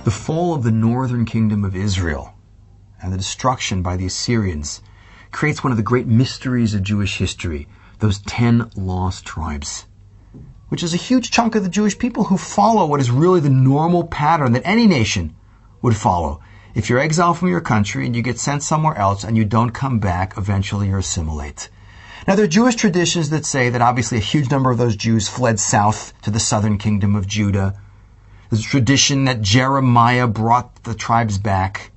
The fall of the northern kingdom of Israel and the destruction by the Assyrians creates one of the great mysteries of Jewish history, those 10 lost tribes, which is a huge chunk of the Jewish people who follow what is really the normal pattern that any nation would follow. If you're exiled from your country and you get sent somewhere else and you don't come back, eventually you assimilate. Now, there are Jewish traditions that say that obviously a huge number of those Jews fled south to the southern kingdom of Judah. There's a tradition that Jeremiah brought the tribes back.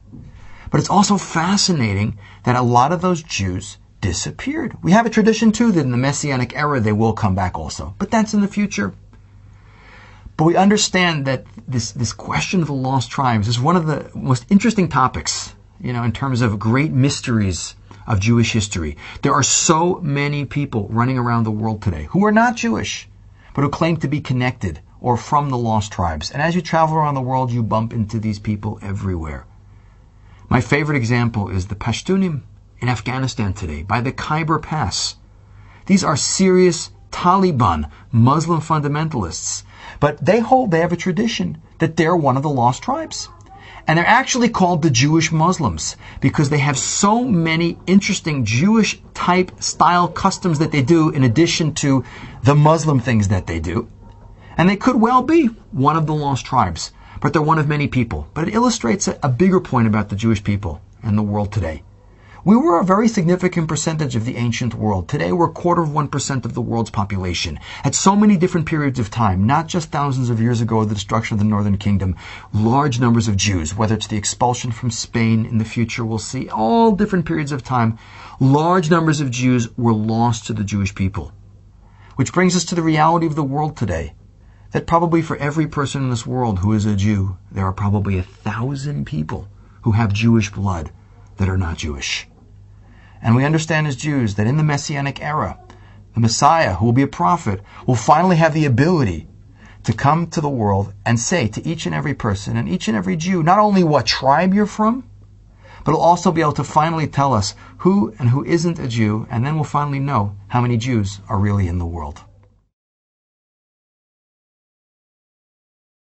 But it's also fascinating that a lot of those Jews disappeared. We have a tradition, too, that in the Messianic era they will come back also. But that's in the future. But we understand that this question of the lost tribes is one of the most interesting topics, in terms of great mysteries of Jewish history. There are so many people running around the world today who are not Jewish, but who claim to be connected or from the lost tribes. And as you travel around the world, you bump into these people everywhere. My favorite example is the Pashtunim in Afghanistan today, by the Khyber Pass. These are serious Taliban Muslim fundamentalists, but they have a tradition that they're one of the lost tribes. And they're actually called the Jewish Muslims because they have so many interesting Jewish type style customs that they do in addition to the Muslim things that they do. And they could well be one of the lost tribes, but they're one of many people. But it illustrates a bigger point about the Jewish people and the world today. We were a very significant percentage of the ancient world. Today we're 1/4% of the world's population. At so many different periods of time, not just thousands of years ago, the destruction of the northern kingdom, large numbers of Jews, whether it's the expulsion from Spain in the future, we'll see all different periods of time, large numbers of Jews were lost to the Jewish people. Which brings us to the reality of the world today. That probably for every person in this world who is a Jew, there are probably 1,000 people who have Jewish blood that are not Jewish. And we understand as Jews that in the Messianic era, the Messiah, who will be a prophet, will finally have the ability to come to the world and say to each and every person and each and every Jew, not only what tribe you're from, but he'll also be able to finally tell us who and who isn't a Jew, and then we'll finally know how many Jews are really in the world.